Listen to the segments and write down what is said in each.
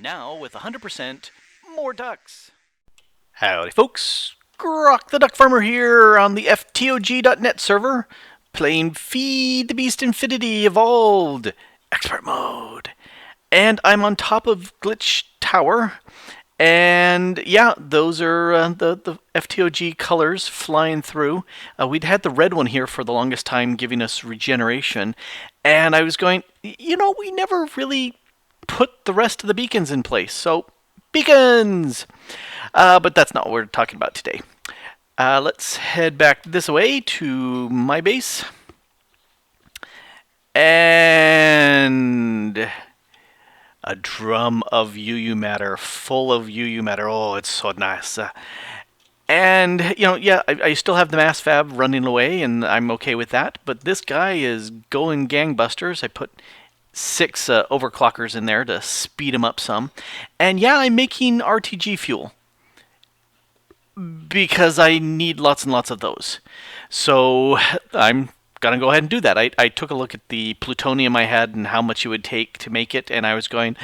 Now with 100% more ducks. Howdy folks, Grok the DuckFarmer here on the FTOG.net server, playing Feed the Beast Infinity Evolved, Expert Mode. And I'm on top of Glitch Tower, and yeah, those are the FTOG colors flying through. We'd had the red one here for the longest time, giving us regeneration, and I was going, we never really put the rest of the beacons in place, so beacons! But that's not what we're talking about today. Let's head back this way to my base. And a drum of UU matter, full of UU matter. Oh, it's so nice. And, I still have the mass fab running away, and I'm okay with that. But this guy is going gangbusters. I put 6 overclockers in there to speed him up some. And yeah, I'm making RTG fuel, because I need lots and lots of those. So I'm gonna go ahead and do that. I took a look at the plutonium I had and how much it would take to make it, and I was going,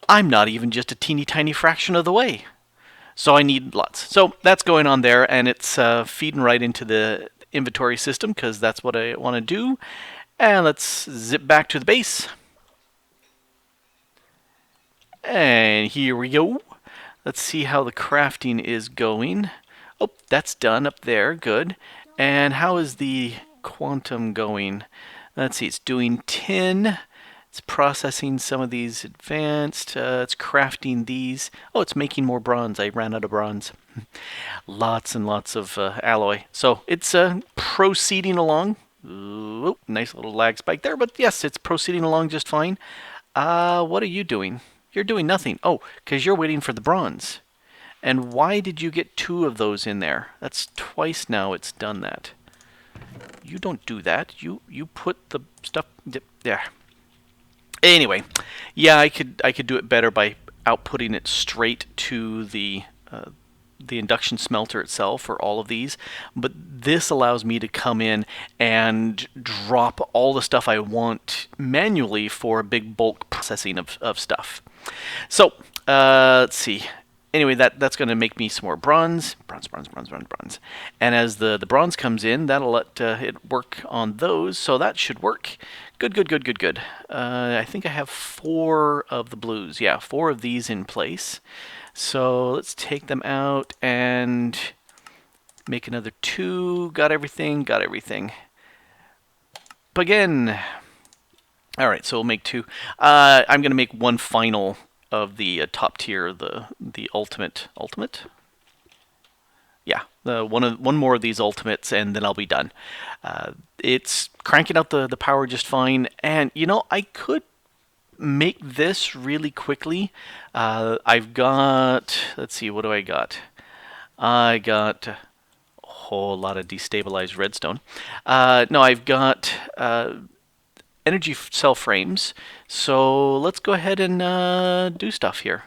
I'm not even just a teeny tiny fraction of the way. So I need lots. So that's going on there, and it's feeding right into the inventory system because that's what I want to do. And let's zip back to the base. And here we go. Let's see how the crafting is going. Oh, that's done up there. Good. And how is the quantum going? Let's see. It's doing 10. It's processing some of these advanced. It's crafting these. Oh, it's making more bronze. I ran out of bronze. Lots and lots of alloy. So it's proceeding along. Ooh, nice little lag spike there. But yes, it's proceeding along just fine. What are you doing? You're doing nothing. Oh, because you're waiting for the bronze. And why did you get 2 of those in there? That's twice now it's done that. You don't do that. You put the stuff there. Anyway, yeah, I could do it better by outputting it straight to the induction smelter itself for all of these, but this allows me to come in and drop all the stuff I want manually for a big bulk processing of stuff. So let's see. Anyway, that's going to make me some more bronze. And as the bronze comes in, that'll let it work on those, so that should work. Good. I think I have 4 of the blues. Yeah, 4 of these in place. So let's take them out and make another 2. Got everything. Begin. All right, so we'll make 2. I'm going to make 1 final of the top tier, the ultimate. Yeah, one more of these ultimates, and then I'll be done. It's cranking out the power just fine, and I could make this really quickly. I've got, let's see, what do I got? I got a whole lot of destabilized redstone. No, I've got energy cell frames. So let's go ahead and do stuff here.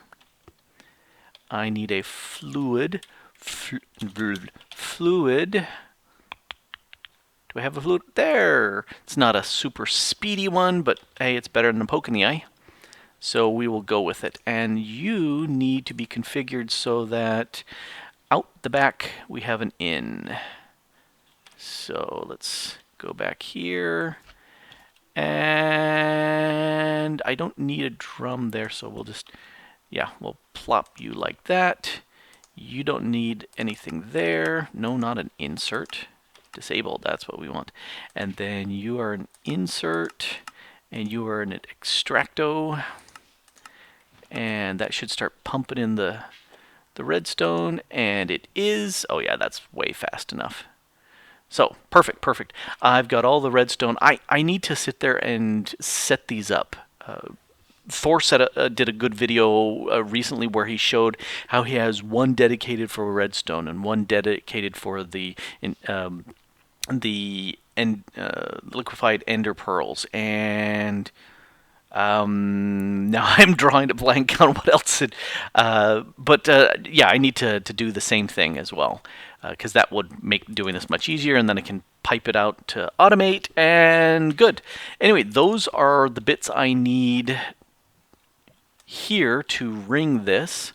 I need a fluid. Fluid. Do I have a fluid? There! It's not a super speedy one, but hey, it's better than a poke in the eye. So we will go with it. And you need to be configured so that out the back we have an in. So let's go back here. And I don't need a drum there, so we'll just, yeah, we'll plop you like that. You don't need anything there. No, not an insert. Disabled, that's what we want. And then you are an insert, and you are an extracto. And that should start pumping in the redstone, and it is. Oh yeah, that's way fast enough. So, perfect. I've got all the redstone. I need to sit there and set these up. Thor did a good video recently where he showed how he has 1 dedicated for redstone and 1 dedicated for the liquefied ender pearls. And now I'm drawing a blank on what else yeah, I need to do the same thing as well, because that would make doing this much easier, and then I can pipe it out to automate, and good. Anyway, those are the bits I need here to ring this,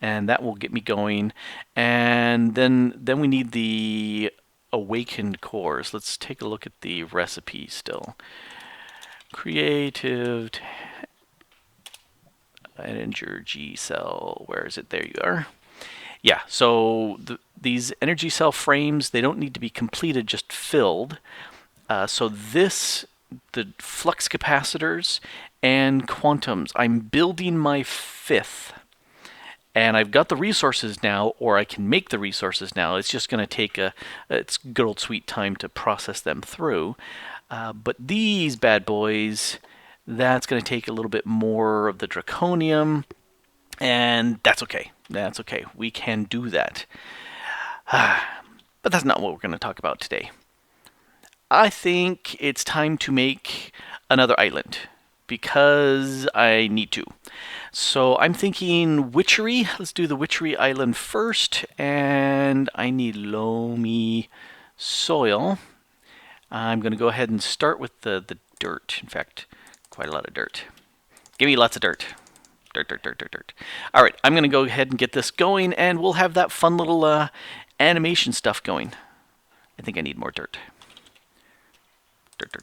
and that will get me going. And then we need the awakened cores. Let's take a look at the recipe still. Creative energy cell. Where is it? There you are. Yeah, so these energy cell frames, they don't need to be completed, just filled. So the flux capacitors and quantums, I'm building my 5th. And I've got the resources now, or I can make the resources now. It's just going to take it's good old sweet time to process them through. But these bad boys, that's going to take a little bit more of the draconium, and that's okay. That's okay. We can do that. But that's not what we're going to talk about today. I think it's time to make another island because I need to. So I'm thinking Witchery. Let's do the Witchery island first, and I need loamy soil. I'm going to go ahead and start with the dirt. In fact, quite a lot of dirt. Give me lots of dirt. Dirt. All right, I'm going to go ahead and get this going, and we'll have that fun little animation stuff going. I think I need more dirt. Dirt.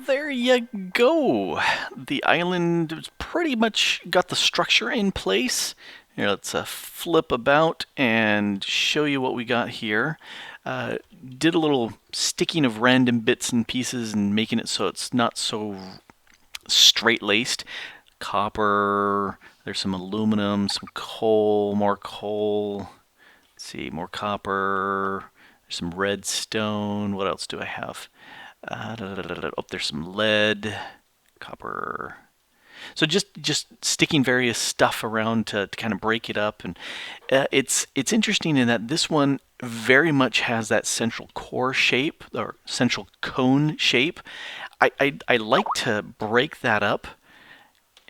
There you go. The island has pretty much got the structure in place. Here, let's flip about and show you what we got here. Did a little sticking of random bits and pieces and making it so it's not so straight-laced. Copper, There's some aluminum, some coal, more coal. Let's see, more copper. There's some redstone. What else do I have? Oh, there's some lead, copper. So just sticking various stuff around to kind of break it up, and it's interesting in that this one very much has that central core shape or central cone shape. I like to break that up.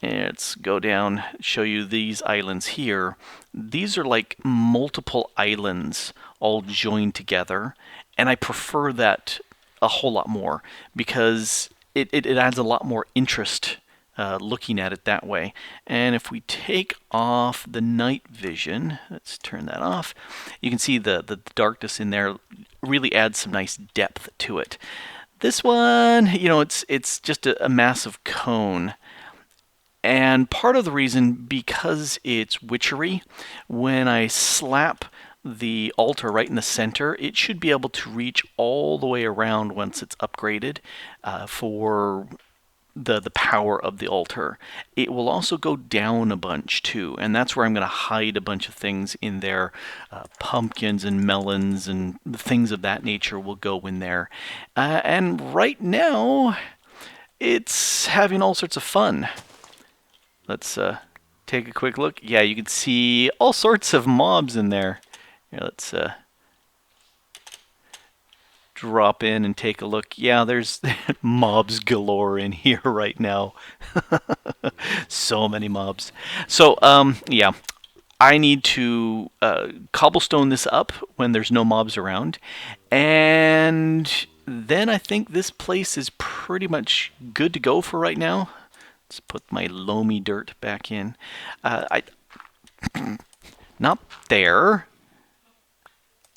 Let's go down, show you these islands here. These are like multiple islands all joined together, and I prefer that a whole lot more because it adds a lot more interest looking at it that way. And if we take off the night vision, let's turn that off, you can see the darkness in there really adds some nice depth to it. This one, it's just a massive cone. And part of the reason, because it's witchery, when I slap the altar right in the center, it should be able to reach all the way around once it's upgraded for the power of the altar. It will also go down a bunch too, and that's where I'm going to hide a bunch of things in there. Pumpkins and melons and things of that nature will go in there. And right now, it's having all sorts of fun. Let's take a quick look. Yeah, you can see all sorts of mobs in there. Here, let's drop in and take a look. Yeah, there's mobs galore in here right now. So many mobs. So, yeah, I need to cobblestone this up when there's no mobs around. And then I think this place is pretty much good to go for right now. Let's put my loamy dirt back in. Not there.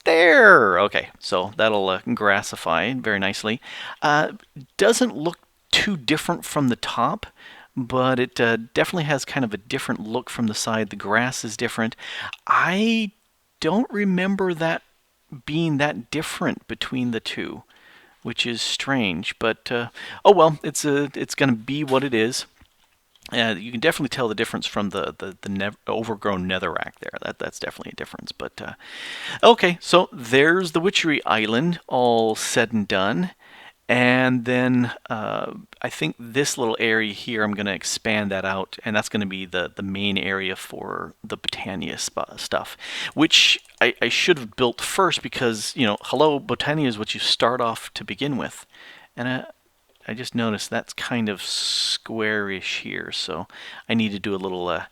There! Okay, so that'll grassify very nicely. Doesn't look too different from the top, but it definitely has kind of a different look from the side. The grass is different. I don't remember that being that different between the two, which is strange. But, oh well, it's going to be what it is. You can definitely tell the difference from the overgrown netherrack there. That's definitely a difference. But okay, so there's the Witchery Island all said and done. And then I think this little area here, I'm going to expand that out, and that's going to be the main area for the Botania stuff, which I should have built first because, hello, Botania is what you start off to begin with. And I just noticed that's kind of squarish here, so I need to do a little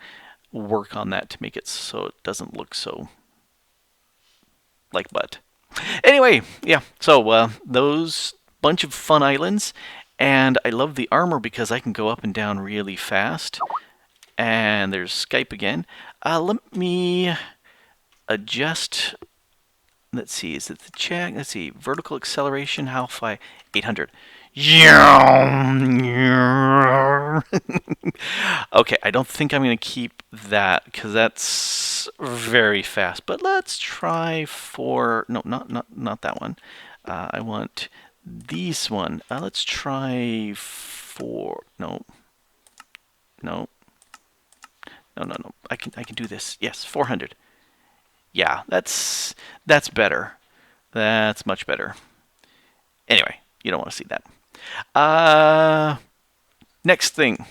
work on that to make it so it doesn't look so like butt. Anyway, yeah, so those bunch of fun islands, and I love the armor because I can go up and down really fast. And there's Skype again. Let me adjust. Let's see, is it the check? Let's see, vertical acceleration, how high? 800. Okay, I don't think I'm going to keep that because that's very fast. But let's try for not that one. I want this one. Let's try for no. I can do this. Yes, 400. Yeah, that's better. That's much better. Anyway, you don't want to see that. Next thing.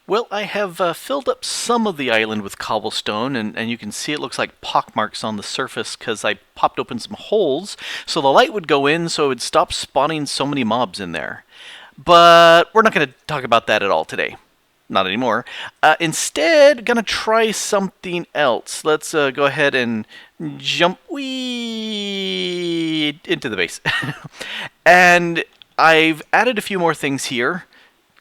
Well, I have filled up some of the island with cobblestone, and you can see it looks like pockmarks on the surface because I popped open some holes so the light would go in so it would stop spawning so many mobs in there. But we're not going to talk about that at all today. Not anymore. Instead, gonna try something else. Let's go ahead and jump into the base. And I've added a few more things here.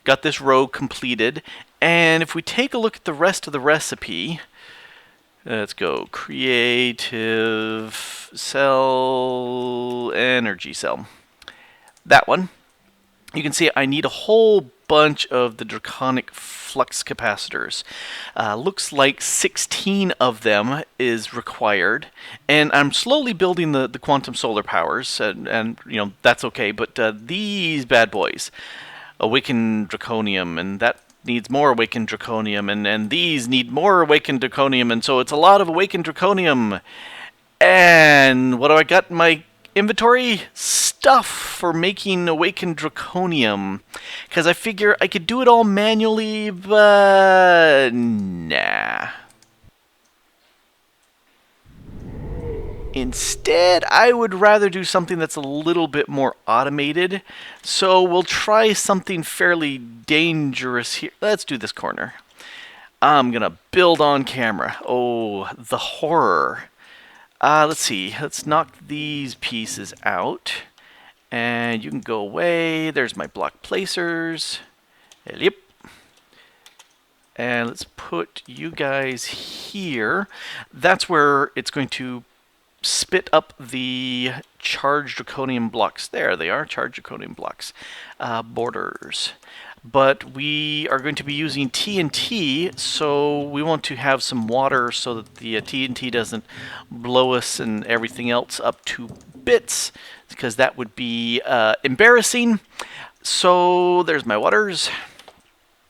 Got this row completed. And if we take a look at the rest of the recipe, let's go creative cell, energy cell. That one. You can see I need a whole bunch of the draconic flux capacitors. Looks like 16 of them is required, and I'm slowly building the quantum solar powers, and that's okay. But these bad boys, Awakened Draconium, and that needs more awakened draconium, and these need more awakened draconium, and so it's a lot of awakened draconium. And what do I got in my inventory? Stuff for making awakened draconium. Because I figure I could do it all manually, but nah. Instead, I would rather do something that's a little bit more automated. So we'll try something fairly dangerous here. Let's do this corner. I'm gonna build on camera. Oh, the horror. Let's see. Let's knock these pieces out. And you can go away. There's my block placers. Yep. And let's put you guys here. That's where it's going to spit up the charged draconium blocks. There they are, charged draconium blocks. Borders. But we are going to be using TNT, so we want to have some water so that the TNT doesn't blow us and everything else up to bits, because that would be embarrassing. So there's my waters.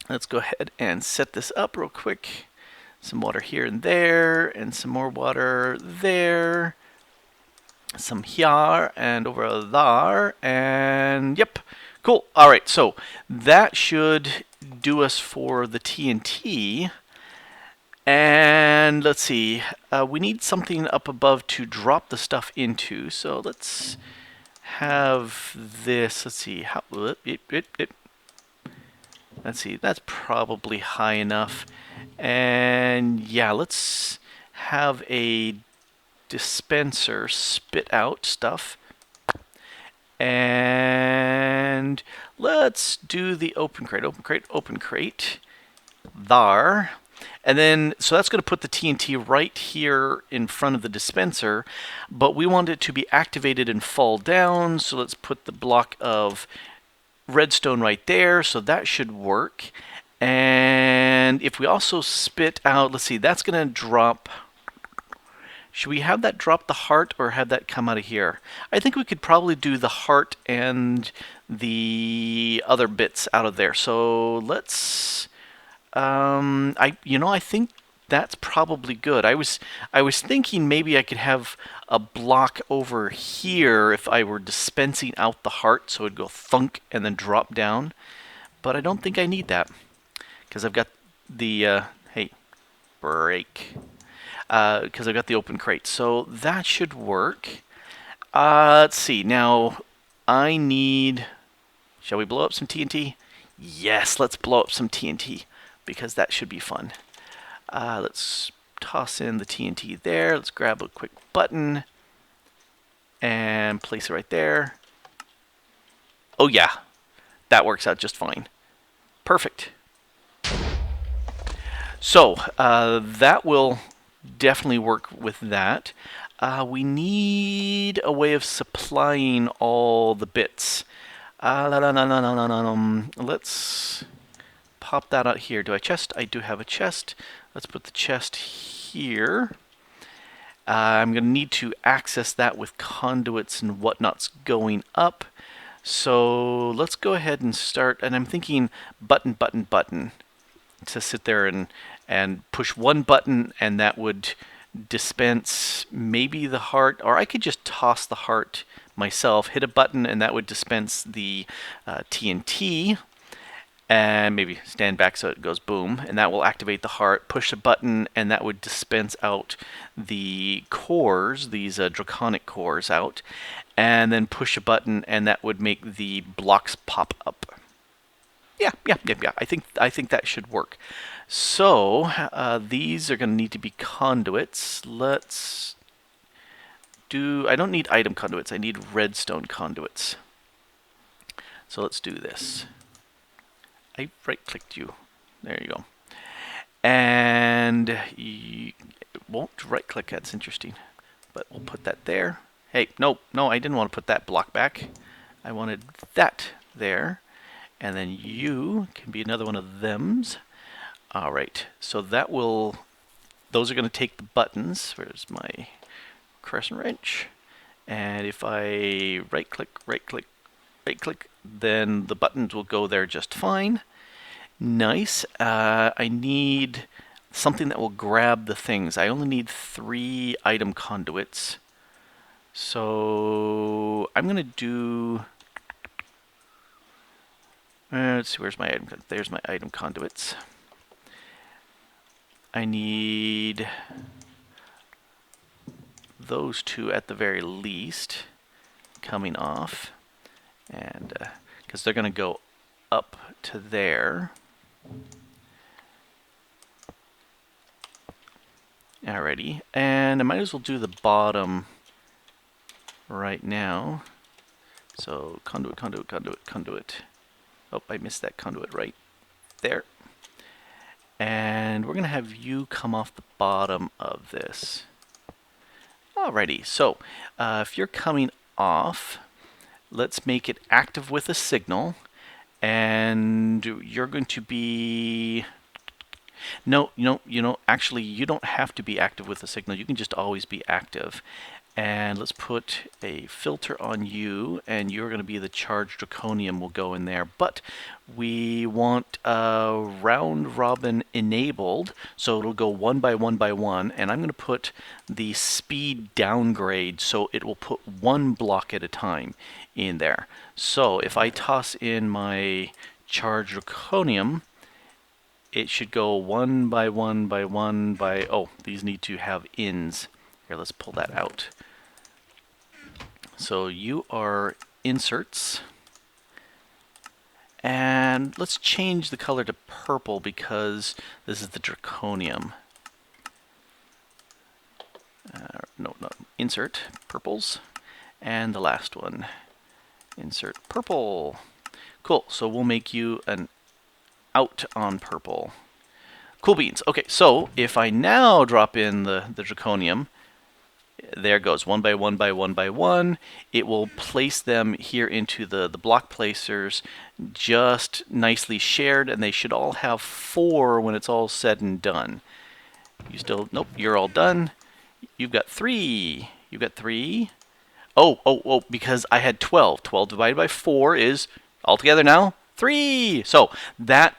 Let's go ahead and set this up real quick. Some water here and there, and some more water there. Some here and over there, and yep. Cool. All right, so that should do us for the TNT. And let's see, we need something up above to drop the stuff into. So let's have this. Let's see how. Let's see. That's probably high enough. And yeah, let's have a dispenser spit out stuff. And let's do the open crate, open crate. There. And then, so that's going to put the TNT right here in front of the dispenser, but we want it to be activated and fall down, so let's put the block of redstone right there, so that should work. And if we also spit out, let's see, that's going to drop. Should we have that drop the heart or have that come out of here? I think we could probably do the heart and the other bits out of there. So let's, I think that's probably good. I was thinking maybe I could have a block over here if I were dispensing out the heart, so it'd go thunk and then drop down. But I don't think I need that because I've got the hey, break. Because I've got the open crate. So that should work. Let's see. Now, I need... Shall we blow up some TNT? Yes, let's blow up some TNT, because that should be fun. Let's toss in the TNT there. Let's grab a quick button and place it right there. Oh yeah, that works out just fine. Perfect. So, that will definitely work with that. We need a way of supplying all the bits. Let's pop that out here. Do I chest? I do have a chest. Let's put the chest here. I'm going to need to access that with conduits and whatnots going up. So let's go ahead and start. And I'm thinking button, button, button. To sit there and push one button, and that would dispense maybe the heart, or I could just toss the heart myself, hit a button, and that would dispense the TNT, and maybe stand back so it goes boom, and that will activate the heart. Push a button, and that would dispense out the cores, these draconic cores out, and then push a button, and that would make the blocks pop up. Yeah. I think that should work. So these are going to need to be conduits. Let's do. I don't need item conduits. I need redstone conduits. So let's do this. I right-clicked you. There you go. And you won't right-click. That's interesting. But we'll put that there. Hey, no, I didn't want to put that block back. I wanted that there. And then you can be another one of thems. All right, so that will, those are going to take the buttons. Where's my crescent wrench? And if I right click, then the buttons will go there just fine. Nice. I need something that will grab the things. I only need 3 item conduits. So I'm going to do... let's see, where's my item? There's my item conduits. I need those 2 at the very least coming off, and because they're going to go up to there. Alrighty, and I might as well do the bottom right now. So conduit, conduit, conduit, conduit. Oh, I missed that conduit right there. And we're going to have you come off the bottom of this. Alrighty, so if you're coming off, let's make it active with a signal. And you're going to be... No, actually, you don't have to be active with a signal. You can just always be active. And let's put a filter on you, and you're going to be the charged draconium will go in there. But we want round robin enabled, so it'll go 1 by 1 by 1. And I'm going to put the speed downgrade, so it will put 1 block at a time in there. So if I toss in my charged draconium, it should go 1 by 1 by 1 by... Oh, these need to have ins. Here, let's pull that out. So you are inserts. And let's change the color to purple because this is the draconium. No, insert purples. And the last one, insert purple. Cool, so we'll make you an out on purple. Cool beans. Okay, so if I now drop in the draconium, there it goes, 1 by 1 by 1 by 1. It will place them here into the block placers, just nicely shared, and they should all have 4 when it's all said and done. You still, nope, you're all done. You've got 3. You've got 3. Oh, because I had 12. 12 divided by 4 is, altogether now, 3. So that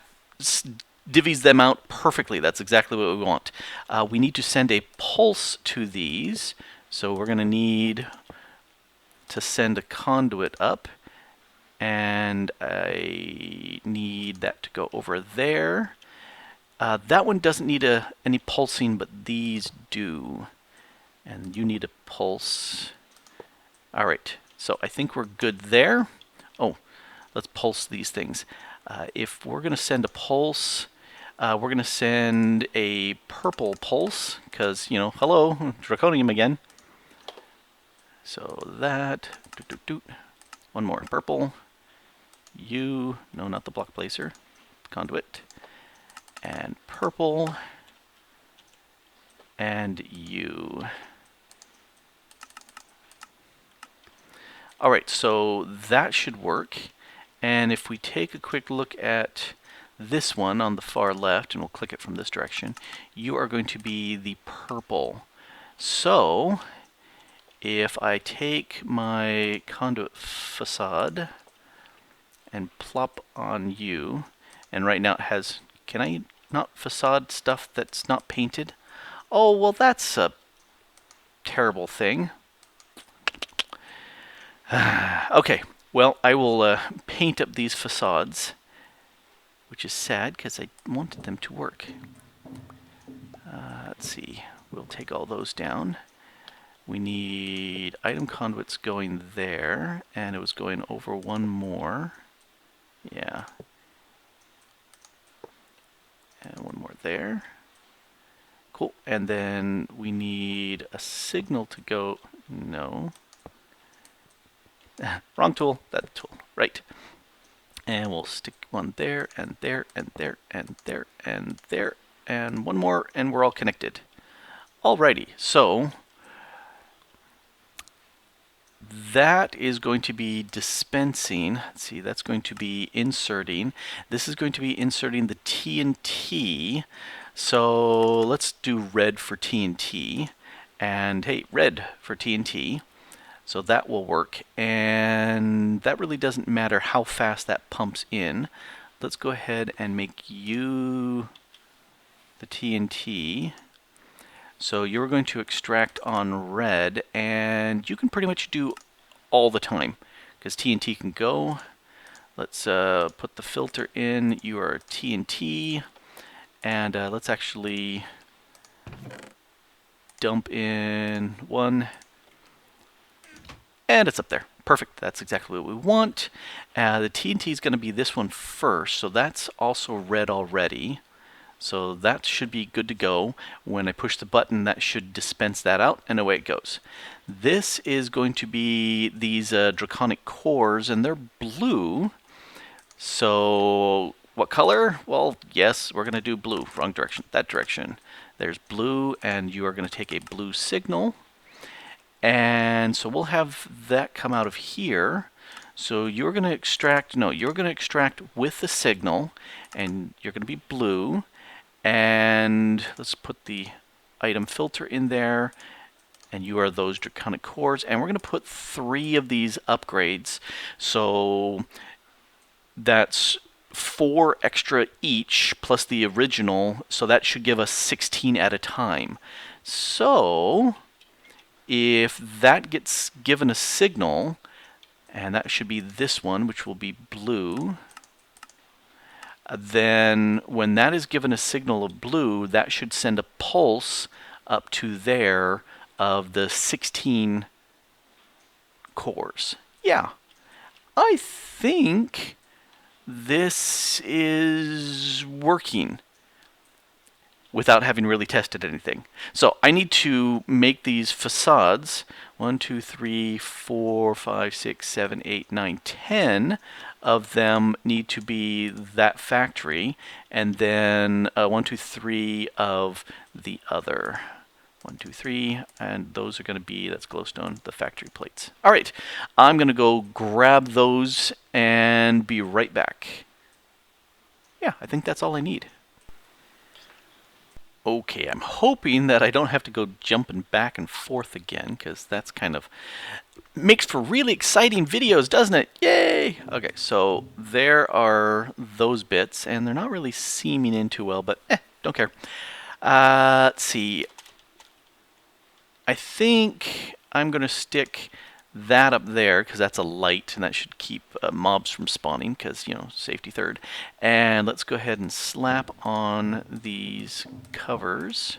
divvies them out perfectly. That's exactly what we want. We need to send a pulse to these. So we're going to need to send a conduit up. And I need that to go over there. That one doesn't need any pulsing, but these do. And you need a pulse. All right, so I think we're good there. Oh, let's pulse these things. If we're going to send a pulse, we're going to send a purple pulse, because, hello, draconium again. So that, one more purple. You, no, not the block placer, conduit. And purple. And you. All right, so that should work. And if we take a quick look at this one on the far left, and we'll click it from this direction, you are going to be the purple. So if I take my conduit facade and plop on you, and right now it has, can I not facade stuff that's not painted? Oh, well, that's a terrible thing. Okay, well, I will paint up these facades, which is sad because I wanted them to work. Let's see, we'll take all those down. We need item conduits going there, and it was going over 1 more. Yeah. And 1 more there. Cool, and then we need a signal to go, no. Wrong tool, that tool, right. And we'll stick 1 there, and there, and there, and there, and there, and 1 more, and we're all connected. Alrighty, so that is going to be dispensing. Let's see, that's going to be inserting. This is going to be inserting the TNT. So let's do red for TNT. And hey, red for TNT. So that will work. And that really doesn't matter how fast that pumps in. let's go ahead and make you the TNT. So you're going to extract on red, and you can pretty much do all the time, because TNT can go. Let's put the filter in. You are TNT, and let's actually dump in one, and it's up there. Perfect, that's exactly what we want. The TNT is going to be this one first, so that's also red already. So that should be good to go. When I push the button, that should dispense that out, and away it goes. This is going to be these draconic cores, and they're blue. So what color? Well, yes, we're going to do blue. Wrong direction. That direction. There's blue, and you are going to take a blue signal. And so we'll have that come out of here. So you're going to extract, no, you're going to extract with the signal, and you're going to be blue. And let's put the item filter in there, and you are those draconic cores, and we're going to put 3 of these upgrades, so that's 4 extra each plus the original, so that should give us 16 at a time. So if that gets given a signal, and that should be this one, which will be blue, then when that is given a signal of blue, that should send a pulse up to there of the 16 cores. Yeah, I think this is working without having really tested anything. So I need to make these facades. 1, 2, 3, 4, 5, 6, 7, 8, 9, 10 of them need to be that factory, and then 1, 2, 3 of the other. 1, 2, 3, and those are going to be, that's glowstone, the factory plates. All right, I'm going to go grab those and be right back. Yeah, I think that's all I need. Okay, I'm hoping that I don't have to go jumping back and forth again, because that's kind of makes for really exciting videos, doesn't it? Yay! Okay, so there are those bits, and they're not really seaming in too well, but don't care. Let's see. I think I'm going to stick that up there, because that's a light, and that should keep mobs from spawning, because, you know, safety third. And let's go ahead and slap on these covers.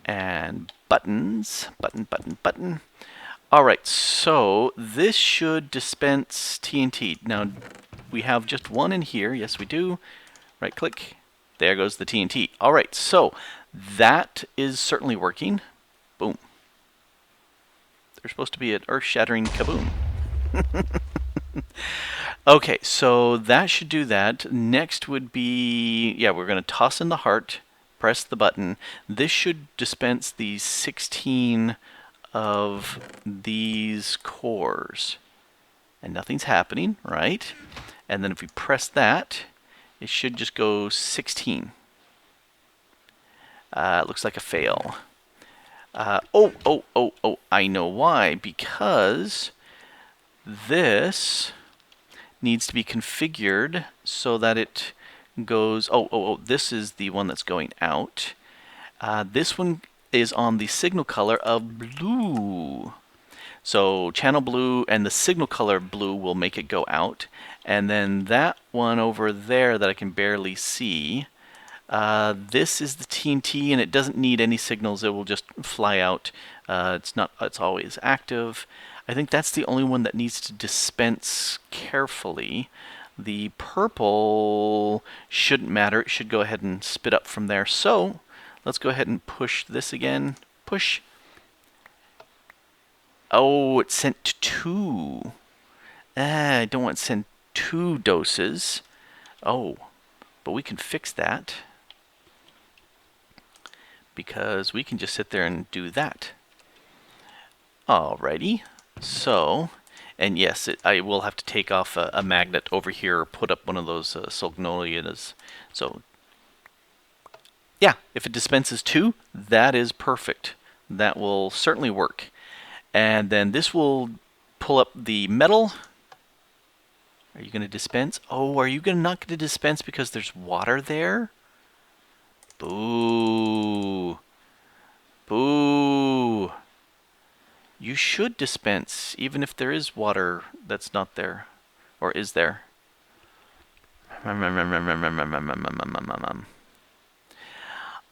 And buttons. Button, button, button. Alright, so this should dispense TNT. Now, we have just one in here. Yes, we do. Right click. There goes the TNT. Alright, so that is certainly working. Boom. There's supposed to be an earth-shattering kaboom. Okay, so that should do that. Next would be, yeah, we're going to toss in the heart, press the button. This should dispense these 16 of these cores. And nothing's happening, right? And then if we press that, it should just go 16. It looks like a fail. Oh, I know why. Because this needs to be configured so that it goes, this is the one that's going out. This one is on the signal color of blue. So channel blue and the signal color blue will make it go out. And then that one over there that I can barely see, this is the TNT, and it doesn't need any signals. It will just fly out. It's always active. I think that's the only one that needs to dispense carefully. The purple shouldn't matter. It should go ahead and spit up from there. So let's go ahead and push this again. Push. Oh, it sent 2. I don't want to send 2 doses. Oh, but we can fix that, because we can just sit there and do that. Alrighty, so, and yes, I will have to take off a magnet over here, or put up one of those Solgnolias. So, yeah, if it dispenses 2, that is perfect. That will certainly work. And then this will pull up the metal. Are you going to dispense? Oh, are you not going to dispense because there's water there? Boo. Boo. You should dispense, even if there is water that's not there. Or is there?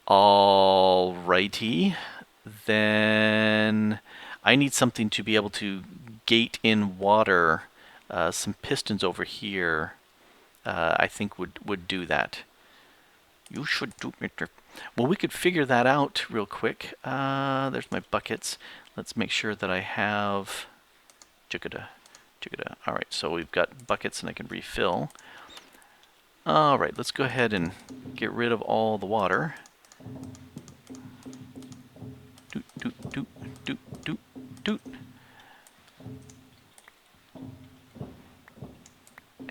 Alrighty. Then I need something to be able to gate in water. Some pistons over here, I think would do that. You should do it. Well, we could figure that out real quick. There's my buckets. Let's make sure that I have... Alright, so we've got buckets and I can refill. Alright, let's go ahead and get rid of all the water. Doot, doot, doot, doot, doot, doot.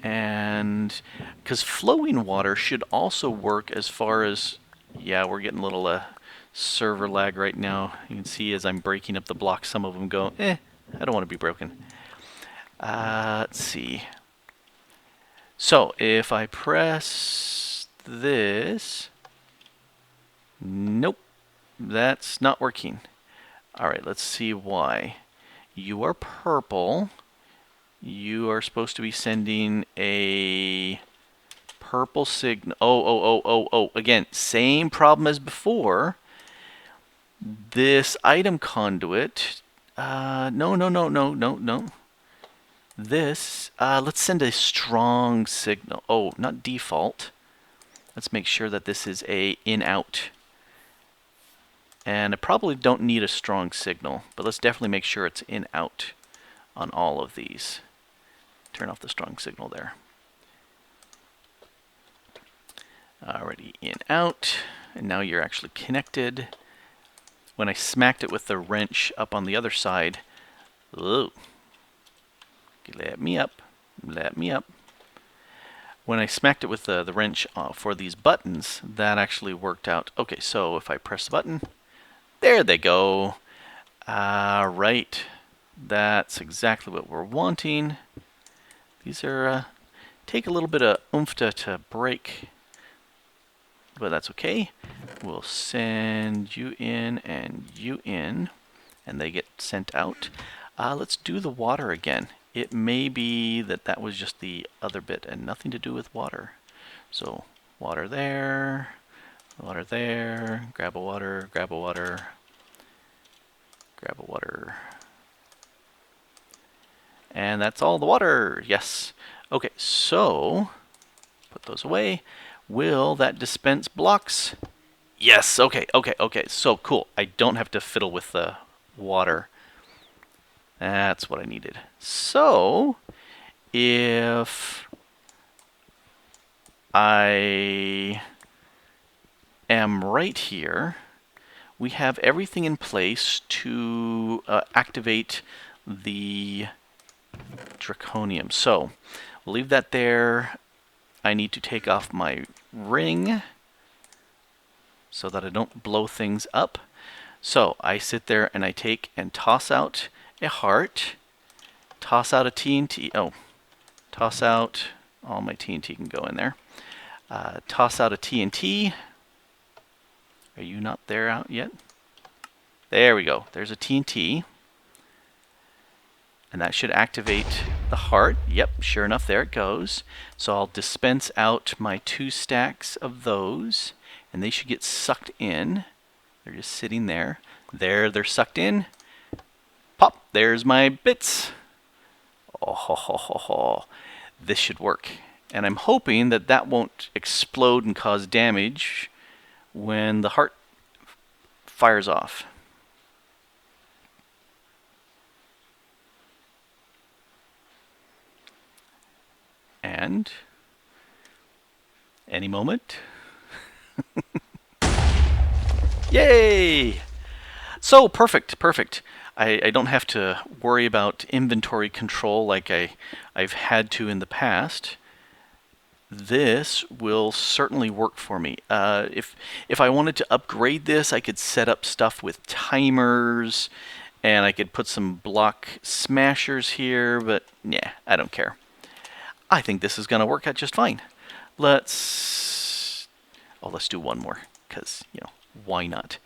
And because flowing water should also work as far as, yeah, we're getting a little server lag right now. You can see as I'm breaking up the blocks, some of them go, I don't want to be broken. Let's see. So if I press this, nope, that's not working. All right, let's see why. You are purple. You are supposed to be sending a purple signal. Oh. Again, same problem as before. This item conduit. No. This, let's send a strong signal. Oh, not default. Let's make sure that this is a in-out. And I probably don't need a strong signal, but let's definitely make sure it's in-out on all of these. Turn off the strong signal there. Already in-out, and now you're actually connected. When I smacked it with the wrench up on the other side, ooh, let me up. When I smacked it with the wrench for these buttons, that actually worked out. Okay, so if I press the button, there they go. Right, that's exactly what we're wanting. These are, take a little bit of oomph to break, but that's okay. We'll send you in and you in, and they get sent out. Let's do the water again. It may be that was just the other bit and nothing to do with water. So water there, grab a water, grab a water. And that's all the water, yes. Okay, so put those away. Will that dispense blocks? Yes, okay. So cool. I don't have to fiddle with the water. That's what I needed. So, if I am right here, we have everything in place to activate the draconium. So, we'll leave that there. I need to take off my ring so that I don't blow things up. So, I sit there and I take and toss out a heart, toss out a TNT. Oh, toss out, all my TNT can go in there. Toss out a TNT. Are you not there out yet? There we go. There's a TNT. And that should activate the heart. Yep, sure enough, there it goes. So I'll dispense out my 2 stacks of those, and they should get sucked in. They're just sitting there. There, they're sucked in. Pop, there's my bits. Oh, this should work. And I'm hoping that won't explode and cause damage when the heart fires off. And any moment. Yay! So perfect. I don't have to worry about inventory control like I've had to in the past. This will certainly work for me. If I wanted to upgrade this, I could set up stuff with timers, and I could put some block smashers here, but yeah, I don't care. I think this is going to work out just fine. Let's do one more, because, you know, why not?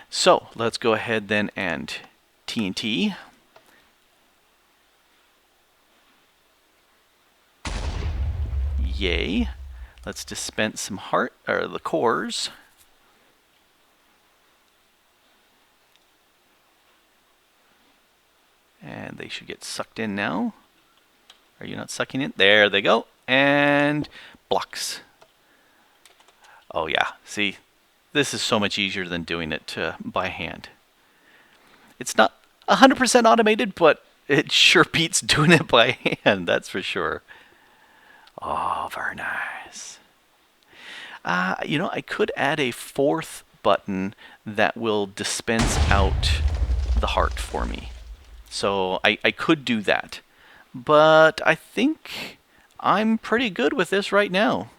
So let's go ahead then and TNT. Yay. Let's dispense some the cores. And they should get sucked in now. Are you not sucking in? There they go. And blocks. Oh yeah, see, this is so much easier than doing it by hand. It's not 100% automated, but it sure beats doing it by hand, that's for sure. Oh, very nice. You know, I could add a fourth button that will dispense out the heart for me. So I could do that. But I think I'm pretty good with this right now.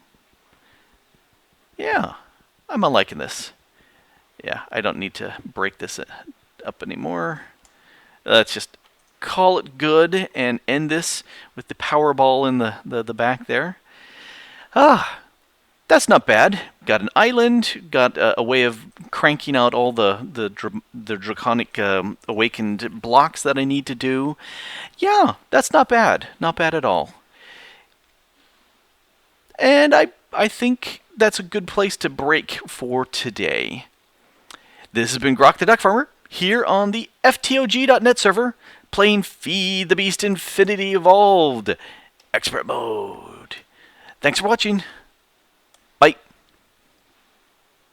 Yeah, I'm liking this. Yeah, I don't need to break this up anymore. Let's just call it good and end this with the Powerball in the back there. That's not bad. Got an island, got a way of cranking out all the draconic awakened blocks that I need to do. Yeah, that's not bad. Not bad at all. And I think that's a good place to break for today. This has been Grok the DuckFarmer, here on the FTOG.net server, playing Feed the Beast Infinity Evolved, Expert Mode. Thanks for watching.